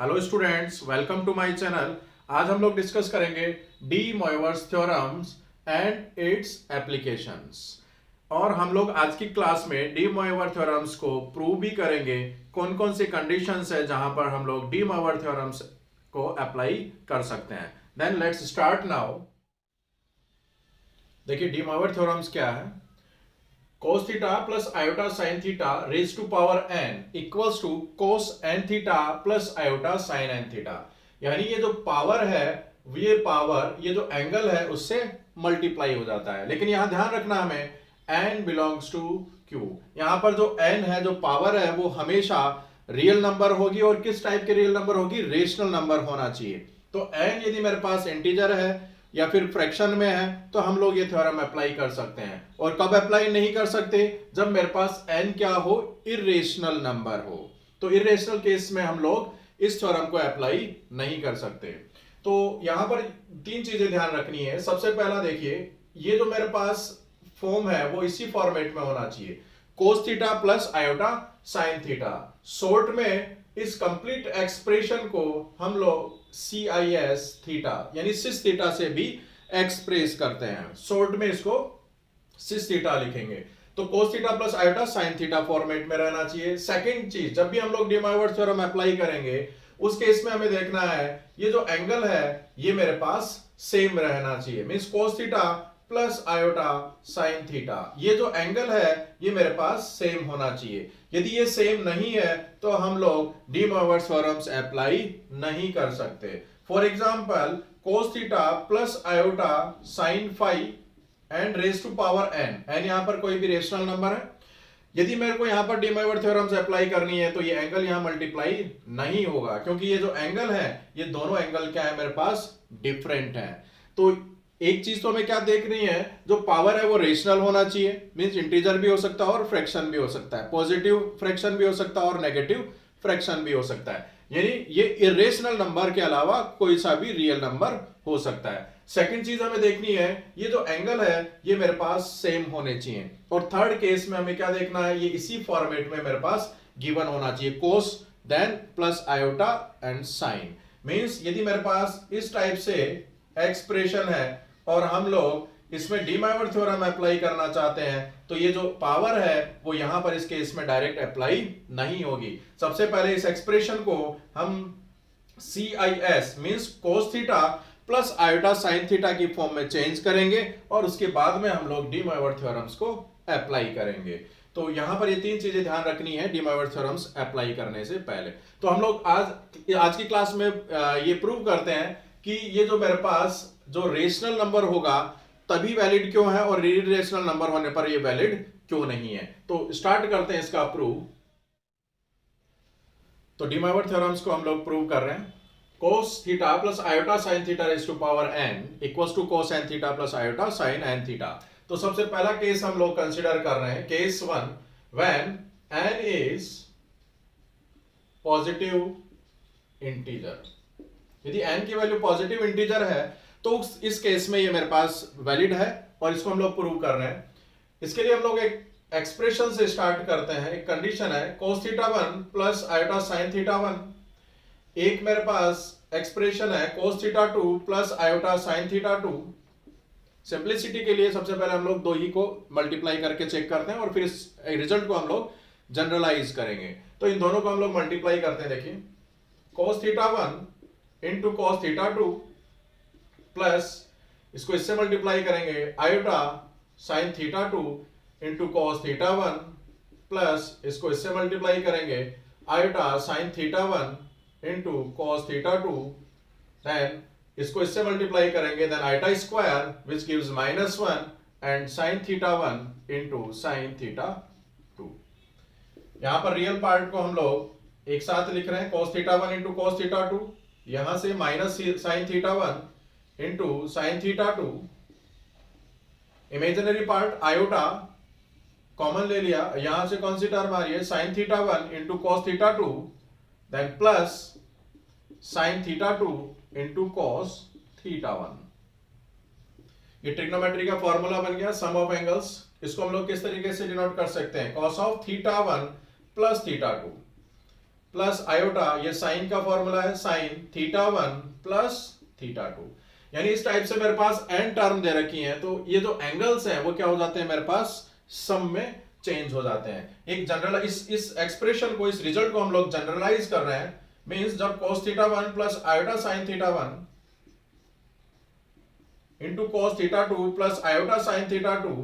Hello students, welcome to my channel. आज हम लोग डिस्कस करेंगे De Moivre's theorems and its applications. और हम लोग आज की क्लास में डी मोइवर थ्योरम्स को प्रूव भी करेंगे। कौन कौन सी कंडीशंस है जहां पर हम लोग डी मोइवर थ्योरम्स को अप्लाई कर सकते हैं। Then let's start now. देखिए डी मोइवर थ्योरम्स क्या है। cos theta plus iota sin theta raised to power n equals to cos n theta plus iota sin n theta। यानी ये जो पावर है, ये पावर, ये जो एंगल है उससे मल्टीप्लाई हो जाता है। लेकिन यहां ध्यान रखना हमें n बिलोंग्स टू q। यहां पर जो n है, जो पावर है, वो हमेशा रियल नंबर होगी। और किस टाइप के रियल नंबर होगी? रेशनल नंबर होना चाहिए। तो n यदि मेरे पास इंटीजर है या फिर फ्रैक्शन में है तो हम लोग ये थ्योरम अप्लाई कर सकते हैं। और कब अप्लाई नहीं कर सकते? जब मेरे पास n क्या हो? इर्रेशनल नंबर हो। तो इर्रेशनल केस में हम लोग इस थ्योरम को अप्लाई नहीं कर सकते। तो यहां पर तीन चीजें ध्यान रखनी है। सबसे पहला देखिए, ये जो मेरे पास फॉर्म है वो इसी फॉर्मेट में होना चाहिए, cos theta plus iota sine theta. Short में इस कंप्लीट एक्सप्रेशन को हम लोग CIS थीटा यानी सिस थीटा से भी एक्सप्रेस करते हैं। शॉर्ट में इसको सिस थीटा लिखेंगे। तो cos theta plus iota sine theta format में रहना चाहिए। सेकंड चीज, जब भी हम लोग डी मोइवर थ्योरम अप्लाई करेंगे उस केस में हमें देखना है ये जो एंगल है ये मेरे पास सेम रहना चाहिए। Means cos theta plus iota sine theta, ये जो एंगल है ये मेरे पास सेम होना चाहिए। यदि ये सेम नहीं है तो हम लोग डी मोइवर थ्योरम्स अप्लाई नहीं कर सकते। For example cos theta plus iota sine phi and raise to power n यहां पर कोई भी रेशनल नंबर है। यदि मेरे को यहां पर डी मोइवर थ्योरम्स अप्लाई करनी है तो ये एंगल यहां मल्टीप्लाई नहीं होगा, क्योंकि ये जो एंगल है ये दोनों एंगल क्या है मेरे पास? डिफरेंट है। तो एक चीज तो हमें क्या देखनी है, जो पावर है वो रेशनल होना चाहिए। मींस इंटीजर भी हो सकता है और फ्रैक्शन भी हो सकता है, पॉजिटिव फ्रैक्शन भी हो सकता है और नेगेटिव फ्रैक्शन भी हो सकता है। यानी ये इरेशनल नंबर के अलावा कोई सा भी रियल नंबर हो सकता है। सेकंड चीज हमें देखनी है, ये जो एंगल है ये मेरे पास सेम होने चाहिए। और थर्ड केस में हमें क्या देखना है, ये इसी फॉर्मेट में मेरे पास गिवन होना चाहिए, cos then plus iota and sine. Means यदि मेरे पास इस टाइप से एक्सप्रेशन है और हम लोग इसमें डी मोइवर थ्योरम अप्लाई करना चाहते हैं तो ये जो पावर है वो यहां पर इस केस में डायरेक्ट अप्लाई नहीं होगी। सबसे पहले इस एक्सप्रेशन को हम CIS means cos theta plus iota sine theta की फॉर्म में चेंज करेंगे और उसके बाद में हम लोग डी मोइवर थ्योरम्स को अप्लाई करेंगे। तो यहां पर ये तीन चीजें ध्यान रखनी है डी मोइवर थ्योरम्स अप्लाई करने से पहले। तो हम लोग आज की क्लास में ये प्रूव करते हैं कि ये जो मेरे पास जो रेशनल नंबर होगा तभी वैलिड क्यों है और इरेशनल नंबर होने पर ये वैलिड क्यों नहीं है। तो स्टार्ट करते हैं इसका प्रूव। तो डी मोइवर थ्योरम्स को हम लोग प्रूव कर रहे हैं। cos theta plus iota sine theta raise to power n equals to cos n theta plus iota sine n theta. तो सबसे पहला केस हम लोग कंसीडर कर रहे हैं, case 1 when n is positive integer. यदि n की वैल्यू पॉजिटिव इंटीजर है तो इस केस में ये मेरे पास वैलिड है और इसको हम लोग प्रूव कर रहे हैं। इसके लिए हम लोग एक एक्सप्रेशन से स्टार्ट करते हैं। एक कंडीशन है cos theta 1 plus iota sine theta 1। एक मेरे पास एक्सप्रेशन है cos theta 2 plus iota sine theta 2। Simplicity के लिए सबसे पहले हम लोग दो ही को मल्टीप्लाई करके चेक करते हैं और फिर इस रिजल्ट को हम लोग जनरलाइज करेंगे। तो इन दोनों को हम लोग मल्टीप्लाई करते हैं। देखिए cos theta 1 into cos theta 2 plus इसको इससे मल्टीप्लाई करेंगे iota sine theta 2 into cos theta 1 plus इसको इससे मल्टीप्लाई करेंगे iota sine theta 1 into cos theta 2। Then इसको इससे मल्टीप्लाई करेंगे then iota square which gives -1 and sine theta 1 into sine theta 2। यहां पर रियल पार्ट को हम लोग एक साथ लिख रहे हैं, cos theta 1 into cos theta 2, यहां से minus sign theta 1 into sine theta 2। Imaginary part iota common ले लिया, यहां से कौन सी टर्म आ रही है? Sine theta 1 into cos theta 2 then plus sine theta 2 into cos theta 1। ये ट्रिग्नोमेट्री का फॉर्मूला बन गया, सम ऑफ एंगल्स। इसको हम लोग किस तरीके से डिनोट कर सकते हैं? cos of theta 1 plus theta 2 plus iota, ये साइन का फॉर्मूला है, साइन थीटा 1 प्लस थीटा 2। यानी इस टाइप से मेरे पास n टर्म दे रखी हैं, तो ये जो एंगल्स हैं वो क्या हो जाते हैं मेरे पास सम में चेंज हो जाते हैं। एक जनरल इस एक्सप्रेशन को, इस रिजल्ट को हम लोग जनरलाइज कर रहे हैं। मींस जब cos theta 1 plus iota sine theta 1 into cos theta 2 plus iota sine theta 2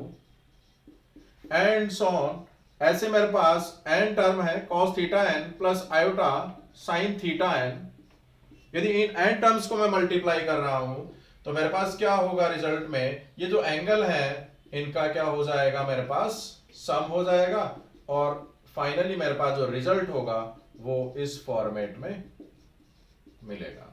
and so on, ऐसे मेरे पास n टर्म है cos theta n plus iota sine theta n। यदि इन n टर्म्स को मैं मल्टीप्लाई कर रहा हूं तो मेरे पास क्या होगा रिजल्ट में, ये जो एंगल है इनका क्या हो जाएगा मेरे पास सम हो जाएगा, और फाइनली मेरे पास जो रिजल्ट होगा वो इस फॉर्मेट में मिलेगा।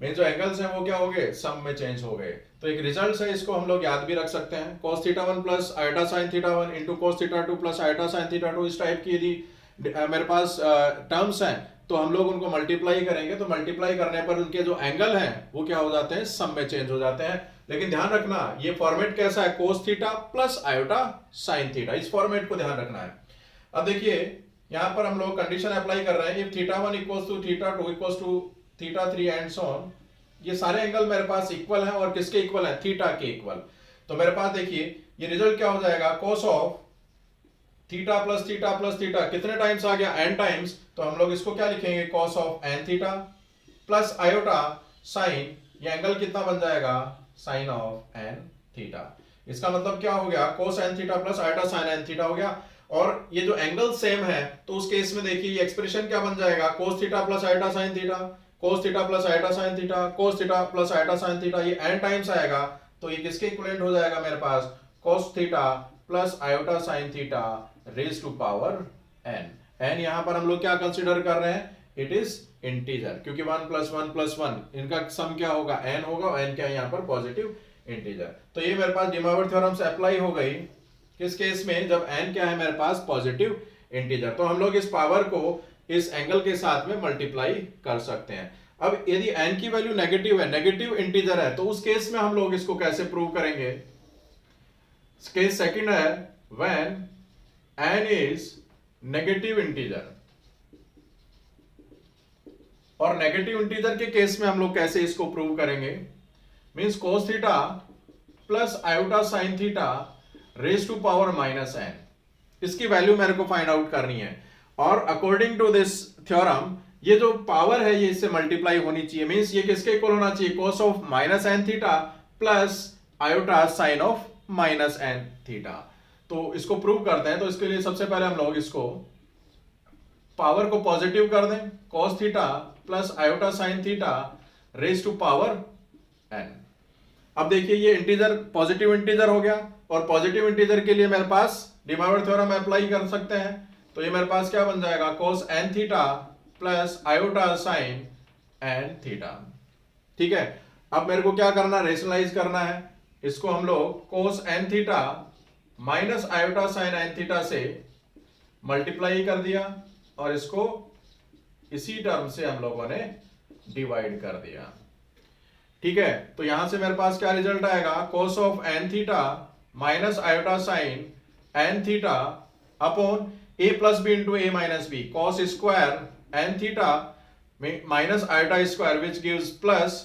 मेन जो एंगल्स हैं वो क्या हो गए सम में चेंज हो गए। तो एक रिजल्ट है, इसको हम लोग याद भी रख सकते हैं, cos theta 1 plus iota sine theta 1 into cos theta 2 plus iota sine theta 2। इस टाइप की यदि मेरे पास टर्म्स हैं तो हम लोग उनको मल्टीप्लाई करेंगे, तो मल्टीप्लाई करने पर उनके जो एंगल हैं वो क्या हो जाते हैं सम में चेंज हो जाते हैं। लेकिन ध्यान रखना ये फॉर्मेट कैसा है, cos theta plus iota sine theta, इस फॉर्मेट को ध्यान रखना है। अब देखिए यहां पर हम लोग कंडीशन अप्लाई कर रहे हैं, if theta 1 equals to theta 2 equals to theta 3 and so on, ये सारे एंगल मेरे पास इक्वल हैं और किसके इक्वल है, थीटा के इक्वल। तो मेरे पास देखिए ये रिजल्ट क्या हो जाएगा, cos of theta plus theta plus theta कितने टाइम्स आ गया, n टाइम्स। तो हम लोग इसको क्या लिखेंगे, cos of n theta plus iota sign, ये एंगल कितना बन जाएगा, साइन ऑफ n थीटा। इसका मतलब क्या हो गया, cos n theta plus iota sine n theta हो गया। और ये जो एंगल सेम है तो उस केस में देखिए ये एक्सप्रेशन क्या बन जाएगा, cos theta plus iota sine theta, cos theta plus iota sine theta, cos theta plus iota sine theta, ये n टाइम्स आएगा। तो ये किसके इक्विवेलेंट हो जाएगा मेरे पास, cos theta plus iota sine theta raise to power n। n यहां पर हम लोग क्या कंसीडर कर रहे हैं, इट इज इंटीजर, क्योंकि 1 प्लस 1 प्लस 1 इनका सम क्या होगा, n होगा, और n क्या है यहाँ पर पॉजिटिव इंटीजर। तो ये मेरे पास डिमॉर्गन थ्योरम से अप्लाई हो गई किस केस में, जब n क्या है मेरे पास पॉजिटिव इंटीजर। तो हम लोग इस पावर को इस एंगल के साथ में मल्टीप्लाई कर सकते हैं। अब यदि n की वैल्यू नेगेटिव है, नेगेटिव इंटीजर है, तो उस केस में हम लोग इसको कैसे प्रूव करेंगे। केस सेकंड है when n is negative integer, और नेगेटिव इंटीजर के केस में हम लोग कैसे इसको प्रूव करेंगे, means cos theta plus iota sine theta raise to power minus n, इसकी वैल्यू मेरे को फाइंड आउट करनी है। और अकॉर्डिंग टू दिस थ्योरम ये जो पावर है ये इससे मल्टीप्लाई होनी चाहिए, मींस ये किसके इक्वल होना चाहिए, cos of minus n theta plus iota sign of minus n theta. तो इसको प्रूव करते हैं, तो इसके लिए सबसे पहले हम लोग इसको पावर को पॉजिटिव कर दें, cos theta plus iota sine theta raise to power n। अब देखिए ये इंटीजर पॉजिटिव इंटीजर हो गया, और पॉजिटिव इंटीजर के लिए मेरे पास डिमॉर्गन थ्योरम अप्लाई कर सकते हैं। तो ये मेरे पास क्या बन जाएगा, cos n theta plus iota sine n theta. ठीक है, अब मेरे को क्या करना, रेशनलाइज करना है। इसको हम लोग cos n theta minus iota sine n theta से मल्टीप्लाई कर दिया, और इसको इसी टर्म से हम लोगों ने डिवाइड कर दिया। ठीक है, तो यहां से मेरे पास क्या रिजल्ट आएगा, cos of n theta minus iota sine n theta upon a plus B into A minus B, cos square n theta minus iota square which gives plus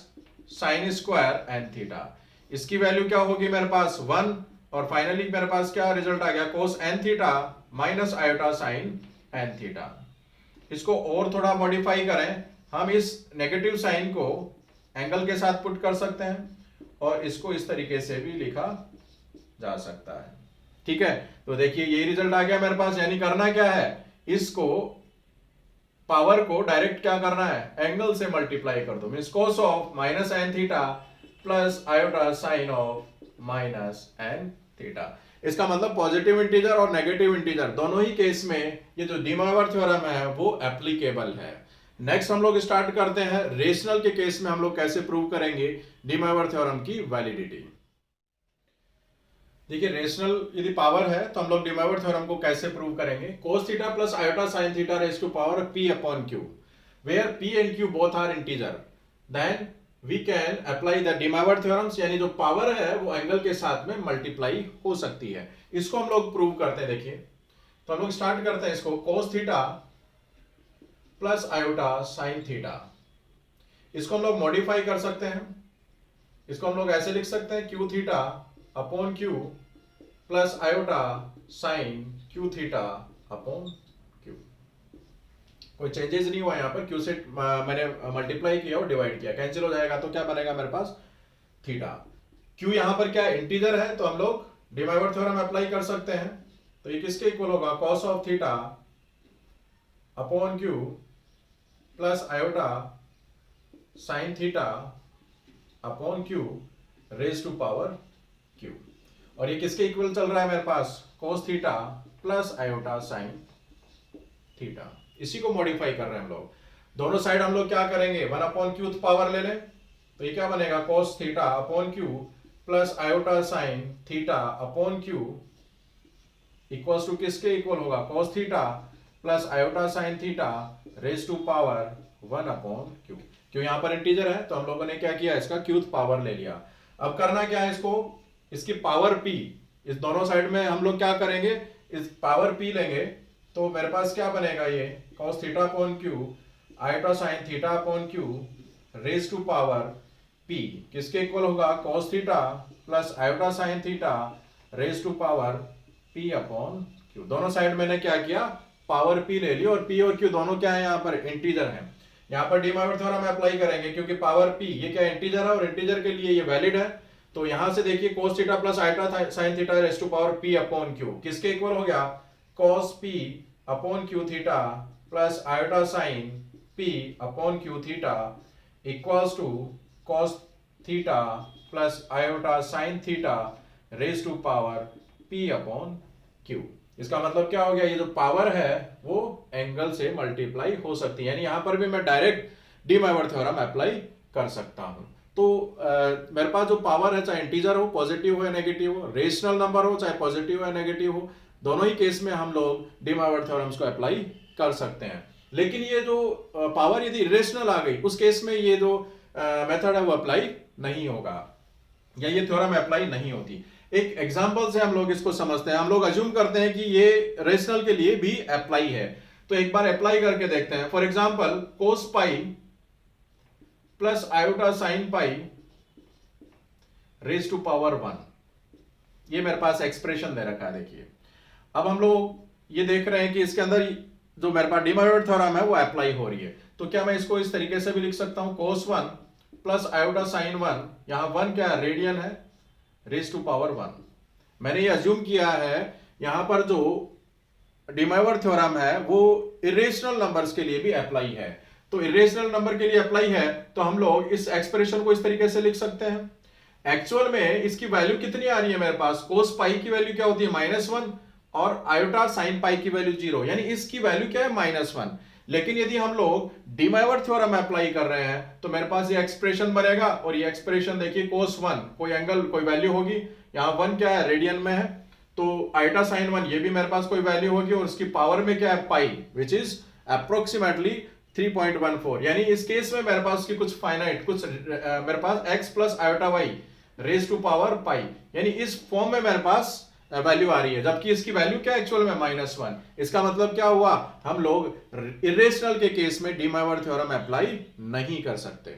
sine square n theta. इसकी value क्या होगी मेरे पास 1, और finally मेरे पास क्या result आ गया, cos n theta minus iota sine n theta. इसको और थोड़ा मॉडिफाई करें, हम इस नेगेटिव साइन को एंगल के साथ पुट कर सकते हैं, और इसको इस तरीके से भी लिखा जा सकता है। ठीक है, तो देखिए यही रिजल्ट आ गया मेरे पास। यानी करना क्या है, इसको पावर को डायरेक्ट क्या करना है, एंगल से मल्टीप्लाई कर दो, means cos of minus n theta plus iota sign of minus n theta. इसका मतलब पॉजिटिव इंटीजर और नेगेटिव इंटीजर दोनों ही केस में ये जो डिमॉर्गन थ्योरम है वो एप्लीकेबल है। नेक्स्ट हम लोग स्टार्ट करते हैं रेशनल के केस में हम लोग कैसे प्रूव करेंगे डिमॉर्गन थ्योरम की वैलिडिटी। देखिए रेशनल यदि पावर है तो हम लोग डिमॉर्गन थ्योरम को कैसे प्रूव करेंगे, cos theta plus iota sine theta raise to power p upon q, where p and q both are integer, then we can apply the De Morgan theorems, यानी जो पावर है वो एंगल के साथ में मल्टीप्लाई हो सकती है। इसको हम लोग प्रूव करते हैं। देखिए तो हम लोग स्टार्ट करते हैं इसको, cos theta plus iota sine theta. इसको हम लोग मॉडिफाई कर सकते हैं, इसको हम लोग ऐसे लिख सकते हैं Q theta upon q plus iota sign Q theta upon Q. कोई चेंजेस नहीं हुआ यहाँ पर, क्यू से मैंने मल्टीप्लाई किया और डिवाइड किया, कैंसिल हो जाएगा तो क्या बनेगा मेरे पास थीटा। क्यू यहाँ पर क्या इंटीजर है तो हम लोग डी माइवर थ्योरम अप्लाई कर सकते हैं। तो ये किसके इक्वल होगा, cos of theta upon q plus iota sine theta upon q raise to power q. और ये किसके इक्वल चल रहा है मेरे पास, cos theta plus iota sine theta. इसी को मॉडिफाई कर रहे हैं हम लोग। दोनों साइड हम लोग क्या करेंगे, 1 अपॉन क्यू पावर ले लें, तो ये क्या बनेगा cos theta upon q plus iota sine theta upon q equals to किसके इक्वल होगा, cos theta plus iota sine theta raise to power 1 upon q. क्यों यहाँ पर इंटीजर है तो हम लोगों ने क्या किया, इसका क्यूथ पावर ले लिया। अब करना क्या है, इसको इसकी पावर p, इस दोनों साइड में हम लोग क्या करेंगे, इस पावर p लेंगे तो मेरे पास क्या बनेगा, ये cos theta upon q iota sine theta upon q raise to power p किसके इक्वल होगा, cos theta plus iota sine theta raise to power p upon q। दोनों साइड मैंने क्या किया, पावर p ले ली, और p और q दोनों क्या है यहाँ पर इंटीजर हैं। यहाँ पर डी माइवर थ्योरम अप्लाई करेंगे क्योंकि पावर p ये क्या इंटीजर है और इंटीजर के लिए ये वैलिड है। तो यहां से देखिए cos theta plus iota sine theta raise to power p upon q किसके इक्वल हो गया, cos p upon q theta plus iota sine p upon q theta equals to cos theta plus iota sine theta raise to power p upon q। इसका मतलब क्या हो गया, ये जो पावर है वो एंगल से मल्टीप्लाई हो सकती है, यानी यहां पर भी मैं direct D Moivre theorem apply कर सकता हूं। तो मेरे पास जो पावर है, चाहे इंटीजर हो, पॉजिटिव हो या नेगेटिव हो, रेशनल नंबर हो चाहे पॉजिटिव हो या नेगेटिव हो, दोनों ही केस में हम लोग डी माइवर थ्योरम्स को अप्लाई कर सकते हैं। लेकिन ये जो पावर यदि इरेशनल आ गई, उस केस में ये जो मेथड है वो अप्लाई नहीं होगा, या ये थ्योरम अप्लाई नहीं होती। एक एग्जांपल से हम लोग इसको समझते हैं। हम लोग अज्यूम करते हैं कि ये रेशनल के लिए भी अप्लाई है, तो एक बार अप्लाई करके देखते हैं। For example cos pi plus iota sine pi raise to power 1, ये मेरे पास एक्सप्रेशन दे रखा है। देखिए अब हम लोग ये देख रहे हैं कि इसके अंदर जो मेरे पास डी माइवर थ्योरम है वो अप्लाई हो रही है। तो क्या मैं इसको इस तरीके से भी लिख सकता हूं, cos 1 प्लस आयोटा साइन 1, यहां 1 क्या है, रेडियन है, रेज टू पावर 1। मैंने ये अज्यूम किया है यहां पर जो डी माइवर थ्योरम है वो इरेशनल नंबर्स के लिए भी अप्लाई है। तो इरेशनल नंबर के लिए अप्लाई है तो हम लोग इस एक्सप्रेशन को इस तरीके से लिख सकते हैं। एक्चुअल में इसकी वैल्यू कितनी आ रही है मेरे पास, cos पाई की वैल्यू क्या होती है -1 और आयोटा साइन पाई की वैल्यू 0, यानी इसकी वैल्यू क्या है -1। लेकिन यदि हम लोग डी माइवर थ्योरम अप्लाई कर रहे हैं तो मेरे पास ये एक्सप्रेशन बनेगा, और ये एक्सप्रेशन देखिए cos 1 कोई एंगल कोई वैल्यू होगी, यहाँ 1 क्या है, रेडियन में है, तो आयोटा साइन 1 ये भी मेरे पास कोई वैल्यू होगी, और उसकी पावर में क्या है, पाई, विच इज अप्रोक्सीमेटली 3.14। यानी इस केस में मेरे पास की कुछ फाइनाइट कुछ मेरे पास x plus iota y raise to power pi, यानी इस फॉर्म में मेरे पास वैल्यू आ रही है, जबकि इसकी वैल्यू क्या एक्चुअल में -1। इसका मतलब क्या हुआ, हम लोग इरेशनल के केस में डी माइवर थ्योरम अप्लाई नहीं कर सकते।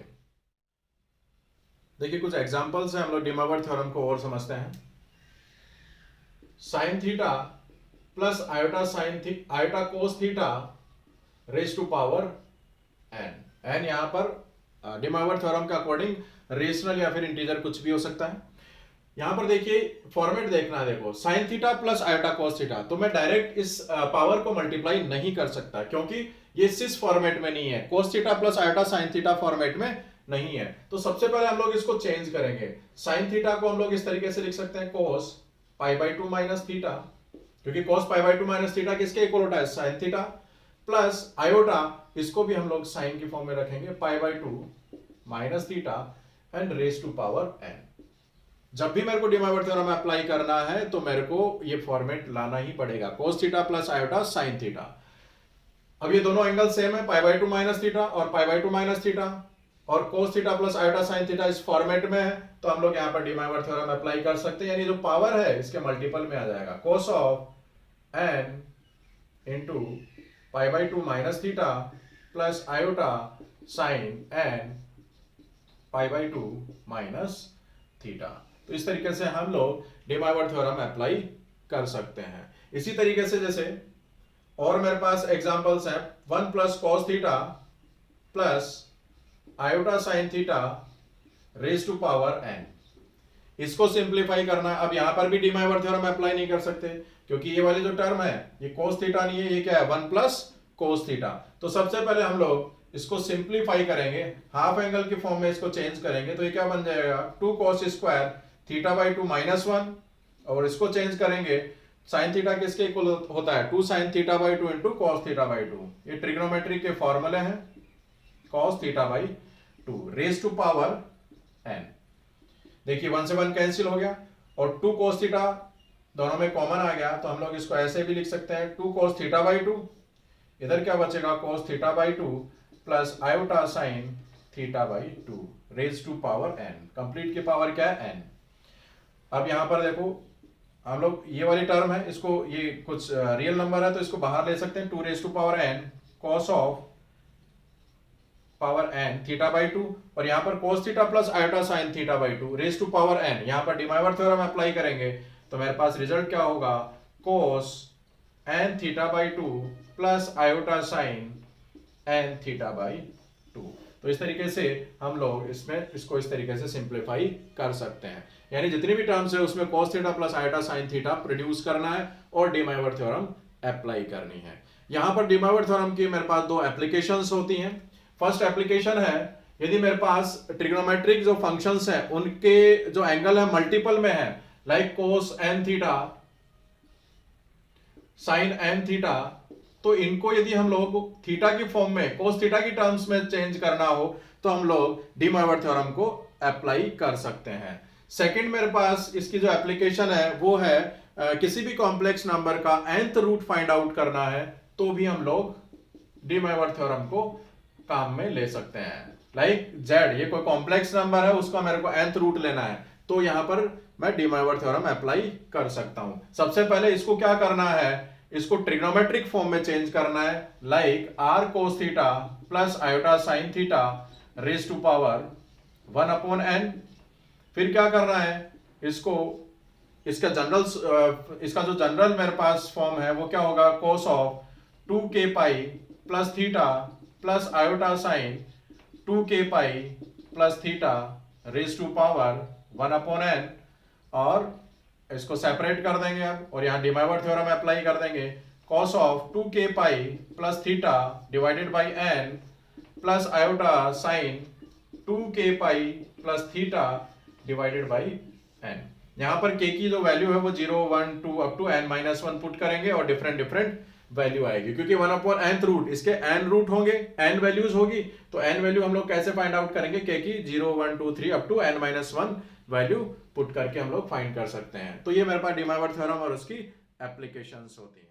देखिए कुछ एग्जांपल्स हैं, हम लोग डी माइवर थ्योरम को और समझते हैं। Sine theta plus iota iota cos theta raise to power n यहां पर डी माइवर थ्योरम के अकॉर्डिंग रेशनल या फिर इंटीजर कुछ भी हो सकता है। यहां पर देखिए फॉर्मेट देखना, देखो sign theta plus iota cos theta, तो मैं डायरेक्ट इस पावर को मल्टीप्लाई नहीं कर सकता क्योंकि ये सिस फॉर्मेट में नहीं है, cos theta plus iota sine theta format में नहीं है। तो सबसे पहले हम लोग इसको चेंज करेंगे। साइन थीटा को हम लोग इस तरीके से लिख सकते हैं कोस पाई बाई 2 माइनस थीटा, क्योंकि कोस पाई बाई 2 माइनस थीटा किसके इक्वल होता है, साइन थीटा, प्लस आयोटा इसको भी हम लोग साइन की फॉर्म में रखेंगे, pi by 2 minus theta and raise to power n। जब भी मेरे को डी माइवर थ्योरम अप्लाई करना है तो मेरे को ये फॉर्मेट लाना ही पड़ेगा, cos theta plus iota sine theta. अब ये दोनों एंगल सेम है, पाई बाई 2 माइनस थीटा और पाई बाई 2 माइनस थीटा, और cos theta plus iota sine theta इस फॉर्मेट में है, तो हम लोग यहाँ पर डी माइवर थ्योरम अप्लाई कर सकते हैं, यानी जो पावर है इसके मल्टीपल में आ जाएगा, cos of n into pi by 2 minus theta plus iota sine n pi by two minus theta. तो इस तरीके से हम लोग डी माइवर थ्योरम अप्लाई कर सकते हैं। इसी तरीके से जैसे और मेरे पास एग्जांपल्स हैं, 1 plus cos theta plus iota sine theta raise to power n. इसको सिंप्लीफाई करना है। अब यहां पर भी डी माइवर थ्योरम अप्लाई नहीं कर सकते क्योंकि ये वाली जो टर्म है ये कोस थीटा नहीं है, ये क्या है 1 प्लस कोस थीटा। तो सबसे पहले हम लोग इसको सिंप्लीफाई करेंगे, हाफ एंगल की फॉर्म में इसको चेंज करेंगे तो ये क्या बन जाएगा 2 cos square theta by 2 minus 1, और इसको चेंज करेंगे साइन थीटा किसके इक्वल होता है 2 sin theta by 2 into cos theta by 2। ये ट्रिग्नोमेट्री के फॉर्मूले हैं, cos theta by 2 raise to power n. देखिए 1 से 1 कैंसिल हो गया और 2 cos थीटा दोनों में कॉमन आ गया, तो हम लोग इसको ऐसे भी लिख सकते हैं 2 cos थीटा बाई 2, इधर क्या बचेगा cos theta by 2 plus iota sine theta by 2 raise to power n. Complete की पावर क्या है एन। अब यहां पर देखो हम लोग ये वाली टर्म है, इसको ये कुछ रियल नंबर है तो इसको बाहर ले सकते हैं 2 raise to power n cos of power n theta by 2, और यहां पर cos theta plus iota sine theta by 2 raise to power n. यहां पर डी माइवर थ्योरम अप्लाई करेंगे तो मेरे पास रिजल्ट क्या होगा cos n theta by 2 plus iota sine n theta by 2। तो इस तरीके से हम लोग इसको इस तरीके से सिंप्लीफाई कर सकते हैं, यानी जितनी भी टर्म्स है उसमें cos theta plus iota sine theta produce करना है और डी माइवर थ्योरम अप्लाई करनी है। यहां पर डी माइवर थ्योरम की मेरे पास दो एप्लीकेशंस होती हैं। फर्स्ट एप्लीकेशन है यदि मेरे पास ट्रिग्नोमेट्रिक जो फंक्शंस हैं उनके जो एंगल है मल्टीपल में है, like cos n theta sin n theta, तो इनको यदि हम लोग थीटा की फॉर्म में cos थीटा की टर्म्स में चेंज करना हो तो हम लोग डी माइवर थ्योरम को अप्लाई कर सकते हैं। सेकंड मेरे पास इसकी जो एप्लीकेशन है वो है किसी भी कॉम्प्लेक्स नंबर का nth रूट फाइंड आउट करना है तो भी हम लोग डी माइवर थ्योरम को काम में ले सकते हैं। लाइक z, ये कोई कॉम्प्लेक्स नंबर है उसका मेरे को nth रूट लेना है तो यहां पर मैं डी माइवर थ्योरम अप्लाई कर सकता हूं। सबसे पहले इसको क्या करना है, इसको ट्रिग्नोमेट्रिक फॉर्म में चेंज करना है, like r cos theta plus iota sine theta raise to power 1 upon n। फिर क्या करना है, इसको इसका जो जनरल मेरे पास फॉर्म है वो क्या होगा cos of 2k pi plus theta plus iota sine 2k pi plus theta raise to power 1 upon n, और इसको सेपरेट कर देंगे अब और यहां डी माइवर थ्योरम अप्लाई कर देंगे cos of 2k pi plus theta divided by n plus iota sine 2k pi plus theta divided by n। यहां पर k की जो वैल्यू है वो 0 1 2 up to n minus 1 put करेंगे और डिफरेंट वैल्यू आएगी क्योंकि 1 अपॉन nth रूट इसके n रूट होंगे, n वैल्यूज होगी, तो n वैल्यू हम लोग कैसे फाइंड आउट करेंगे k की 0 1 2 3 up to n minus 1 value put करके हम लोग फाइंड कर सकते हैं। तो ये मेरे पास डी माइवर थ्योरम और उसकी एप्लीकेशंस होती हैं।